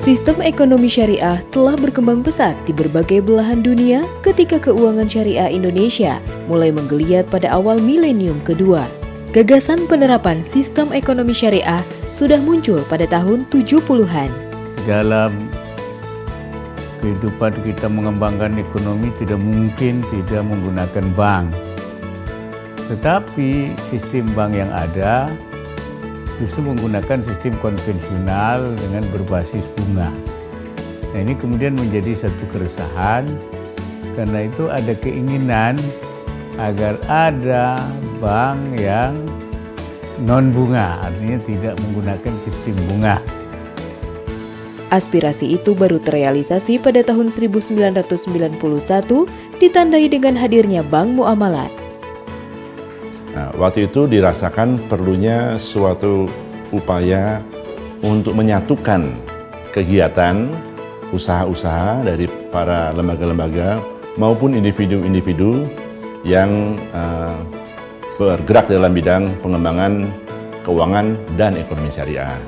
Sistem ekonomi syariah telah berkembang pesat di berbagai belahan dunia ketika keuangan syariah Indonesia mulai menggeliat pada awal milenium kedua. Gagasan penerapan sistem ekonomi syariah sudah muncul pada tahun 70-an. Dalam kehidupan kita mengembangkan ekonomi tidak mungkin tidak menggunakan bank. Tetapi sistem bank yang ada justru menggunakan sistem konvensional dengan berbasis bunga. Nah, ini kemudian menjadi satu keresahan, karena itu ada keinginan agar ada bank yang non-bunga, artinya tidak menggunakan sistem bunga. Aspirasi itu baru terrealisasi pada tahun 1991 ditandai dengan hadirnya Bank Muamalat. Nah, waktu itu dirasakan perlunya suatu upaya untuk menyatukan kegiatan usaha-usaha dari para lembaga-lembaga maupun individu-individu yang bergerak dalam bidang pengembangan keuangan dan ekonomi syariah.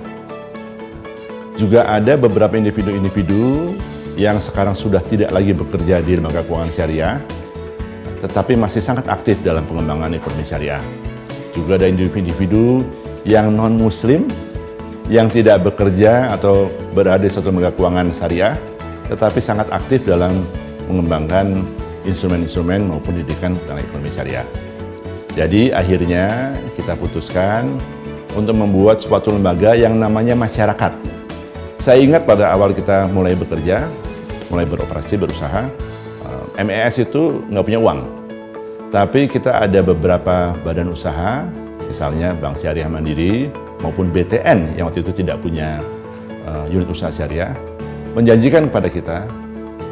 Juga ada beberapa individu-individu yang sekarang sudah tidak lagi bekerja di lembaga keuangan syariah, tetapi masih sangat aktif dalam pengembangan ekonomi syariah. Juga ada individu-individu yang non-muslim, yang tidak bekerja atau berada di suatu lembaga keuangan syariah, tetapi sangat aktif dalam mengembangkan instrumen-instrumen maupun didikan tentang ekonomi syariah. Jadi akhirnya kita putuskan untuk membuat suatu lembaga yang namanya masyarakat. Saya ingat pada awal kita mulai bekerja, mulai beroperasi, berusaha, MES itu nggak punya uang, tapi kita ada beberapa badan usaha, misalnya Bank Syariah Mandiri maupun BTN yang waktu itu tidak punya unit usaha syariah, menjanjikan kepada kita,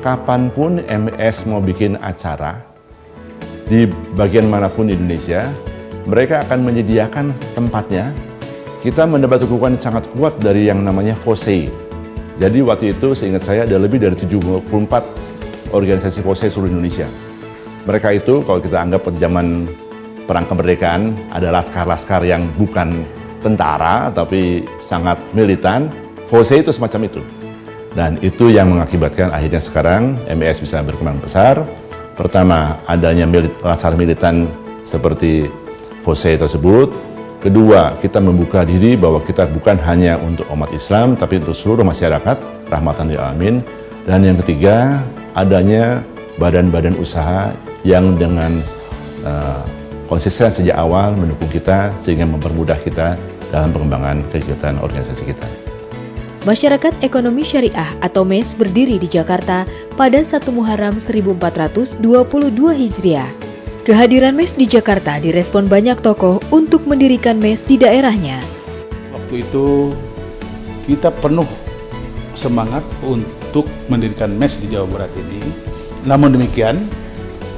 kapanpun MES mau bikin acara di bagian manapun di Indonesia, mereka akan menyediakan tempatnya. Kita mendapat dukungan sangat kuat dari yang namanya FOSE. Jadi waktu itu seingat saya ada lebih dari 74 organisasi FOSE seluruh Indonesia. Mereka itu kalau kita anggap pada zaman perang kemerdekaan ada laskar-laskar yang bukan tentara tapi sangat militan. FOSE itu semacam itu. Dan itu yang mengakibatkan akhirnya sekarang MES bisa berkembang besar. Pertama, adanya laskar militan seperti FOSE tersebut. Kedua, kita membuka diri bahwa kita bukan hanya untuk umat Islam tapi untuk seluruh masyarakat, rahmatan lil alamin. Dan yang ketiga, adanya badan-badan usaha yang dengan konsisten sejak awal mendukung kita sehingga mempermudah kita dalam pengembangan kegiatan organisasi kita. Masyarakat Ekonomi Syariah atau MES berdiri di Jakarta pada 1 Muharram 1422 Hijriah. Kehadiran MES di Jakarta direspon banyak tokoh untuk mendirikan MES di daerahnya. Waktu itu kita penuh semangat untuk mendirikan MES di Jawa Barat ini. Namun demikian,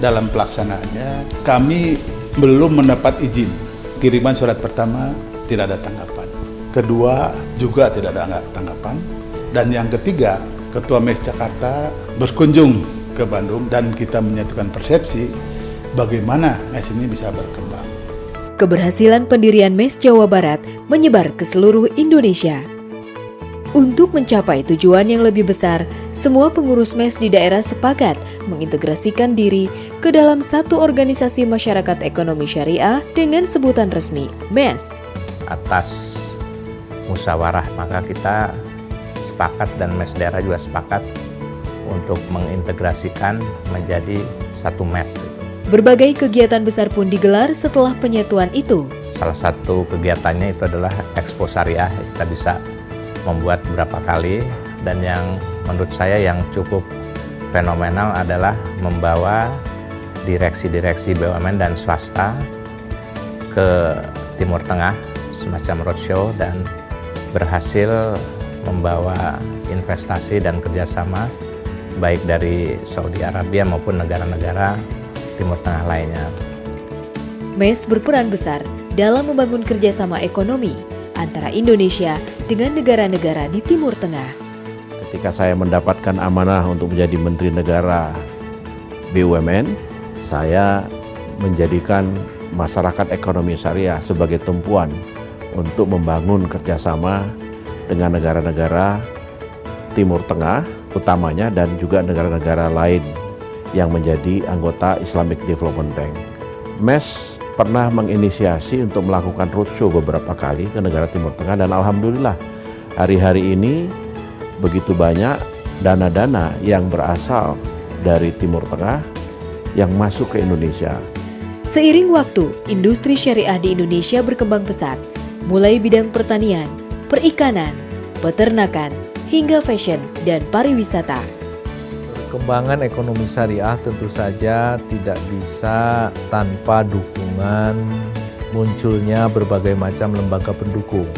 dalam pelaksanaannya kami belum mendapat izin. Kiriman surat pertama tidak ada tanggapan. Kedua juga tidak ada tanggapan. Dan yang ketiga, Ketua MES Jakarta berkunjung ke Bandung dan kita menyatukan persepsi bagaimana MES ini bisa berkembang. Keberhasilan pendirian MES Jawa Barat menyebar ke seluruh Indonesia. Untuk mencapai tujuan yang lebih besar, semua pengurus MES di daerah sepakat mengintegrasikan diri ke dalam satu organisasi masyarakat ekonomi syariah dengan sebutan resmi MES. Atas musyawarah maka kita sepakat dan MES daerah juga sepakat untuk mengintegrasikan menjadi satu MES. Berbagai kegiatan besar pun digelar setelah penyatuan itu. Salah satu kegiatannya itu adalah Expo Syariah. Kita bisa membuat beberapa kali, dan yang menurut saya yang cukup fenomenal adalah membawa direksi-direksi BUMN dan swasta ke Timur Tengah semacam roadshow dan berhasil membawa investasi dan kerjasama baik dari Saudi Arabia maupun negara-negara Timur Tengah lainnya. MES berperan besar dalam membangun kerjasama ekonomi antara Indonesia dengan negara-negara di Timur Tengah. Ketika saya mendapatkan amanah untuk menjadi Menteri Negara BUMN, saya menjadikan masyarakat ekonomi syariah sebagai tumpuan untuk membangun kerjasama dengan negara-negara Timur Tengah utamanya dan juga negara-negara lain yang menjadi anggota Islamic Development Bank. MES pernah menginisiasi untuk melakukan roadshow beberapa kali ke negara Timur Tengah dan alhamdulillah hari-hari ini begitu banyak dana-dana yang berasal dari Timur Tengah yang masuk ke Indonesia. Seiring waktu, industri syariah di Indonesia berkembang pesat, mulai bidang pertanian, perikanan, peternakan, hingga fashion dan pariwisata. Perkembangan ekonomi syariah tentu saja tidak bisa tanpa dukungan munculnya berbagai macam lembaga pendukung.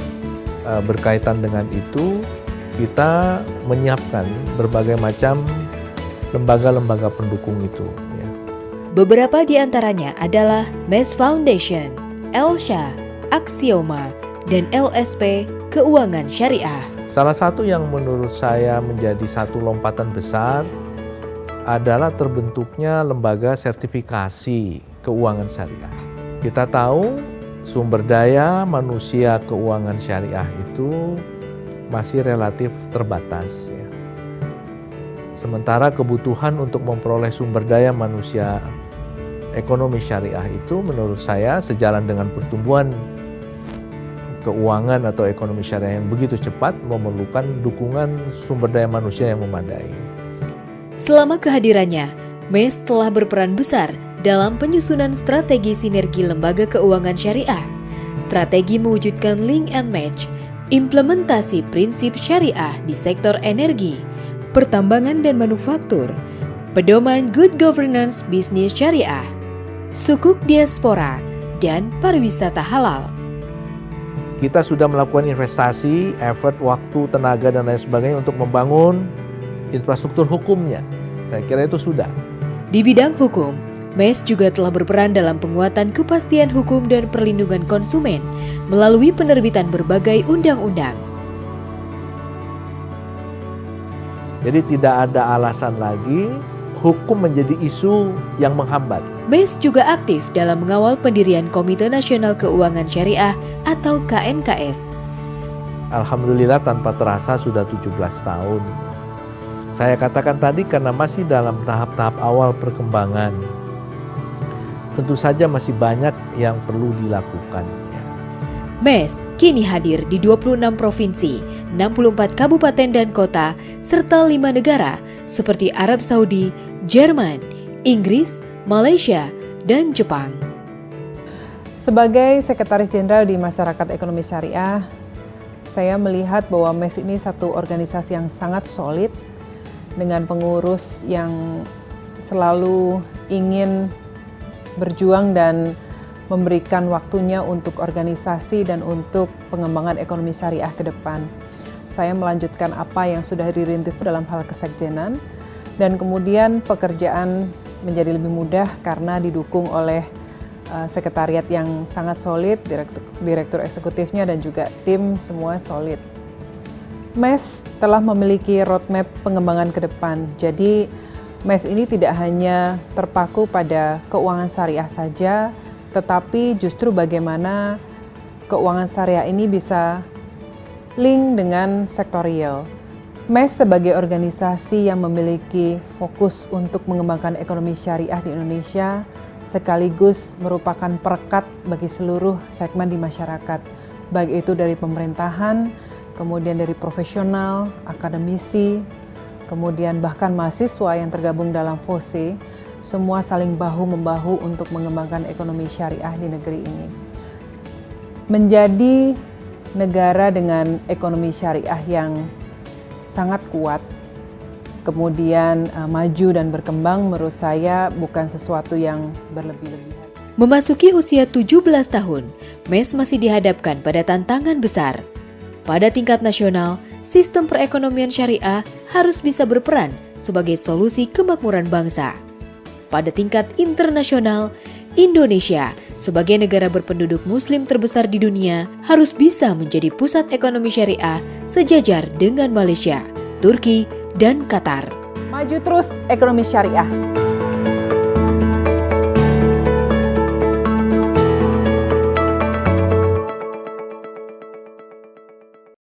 Berkaitan dengan itu, kita menyiapkan berbagai macam lembaga-lembaga pendukung itu. Beberapa di antaranya adalah MES Foundation, Elsha, Axioma, dan LSP Keuangan Syariah. Salah satu yang menurut saya menjadi satu lompatan besar adalah terbentuknya lembaga sertifikasi keuangan syariah. Kita tahu sumber daya manusia keuangan syariah itu masih relatif terbatas. Sementara kebutuhan untuk memperoleh sumber daya manusia ekonomi syariah itu menurut saya sejalan dengan pertumbuhan keuangan atau ekonomi syariah yang begitu cepat memerlukan dukungan sumber daya manusia yang memadai. Selama kehadirannya, MES telah berperan besar dalam penyusunan strategi sinergi lembaga keuangan syariah, strategi mewujudkan link and match, implementasi prinsip syariah di sektor energi, pertambangan dan manufaktur, pedoman good governance bisnis syariah, sukuk diaspora, dan pariwisata halal. Kita sudah melakukan investasi, effort, waktu, tenaga, dan lain sebagainya untuk membangun infrastruktur hukumnya. Saya kira itu sudah. Di bidang hukum, MES juga telah berperan dalam penguatan kepastian hukum dan perlindungan konsumen melalui penerbitan berbagai undang-undang. Jadi tidak ada alasan lagi hukum menjadi isu yang menghambat. MES juga aktif dalam mengawal pendirian Komite Nasional Keuangan Syariah atau KNKS. Alhamdulillah tanpa terasa sudah 17 tahun. Saya katakan tadi karena masih dalam tahap-tahap awal perkembangan. Tentu saja masih banyak yang perlu dilakukan. MES kini hadir di 26 provinsi, 64 kabupaten dan kota, serta 5 negara seperti Arab Saudi, Jerman, Inggris, Malaysia, dan Jepang. Sebagai Sekretaris Jenderal di Masyarakat Ekonomi Syariah, saya melihat bahwa MES ini satu organisasi yang sangat solid dengan pengurus yang selalu ingin berjuang dan memberikan waktunya untuk organisasi dan untuk pengembangan ekonomi syariah ke depan. Saya melanjutkan apa yang sudah dirintis dalam hal kesekjenan dan kemudian pekerjaan menjadi lebih mudah karena didukung oleh sekretariat yang sangat solid, direktur eksekutifnya dan juga tim semua solid. MES telah memiliki roadmap pengembangan ke depan. Jadi MES ini tidak hanya terpaku pada keuangan syariah saja, tetapi justru bagaimana keuangan syariah ini bisa link dengan sektorial. MES sebagai organisasi yang memiliki fokus untuk mengembangkan ekonomi syariah di Indonesia sekaligus merupakan perekat bagi seluruh segmen di masyarakat, baik itu dari pemerintahan, kemudian dari profesional, akademisi, kemudian bahkan mahasiswa yang tergabung dalam FOSE, semua saling bahu-membahu untuk mengembangkan ekonomi syariah di negeri ini. Menjadi negara dengan ekonomi syariah yang sangat kuat, kemudian maju dan berkembang, menurut saya bukan sesuatu yang berlebih-lebihan. Memasuki usia 17 tahun, MES masih dihadapkan pada tantangan besar. Pada tingkat nasional, sistem perekonomian syariah harus bisa berperan sebagai solusi kemakmuran bangsa. Pada tingkat internasional, Indonesia sebagai negara berpenduduk muslim terbesar di dunia harus bisa menjadi pusat ekonomi syariah sejajar dengan Malaysia, Turki, dan Qatar. Maju terus ekonomi syariah.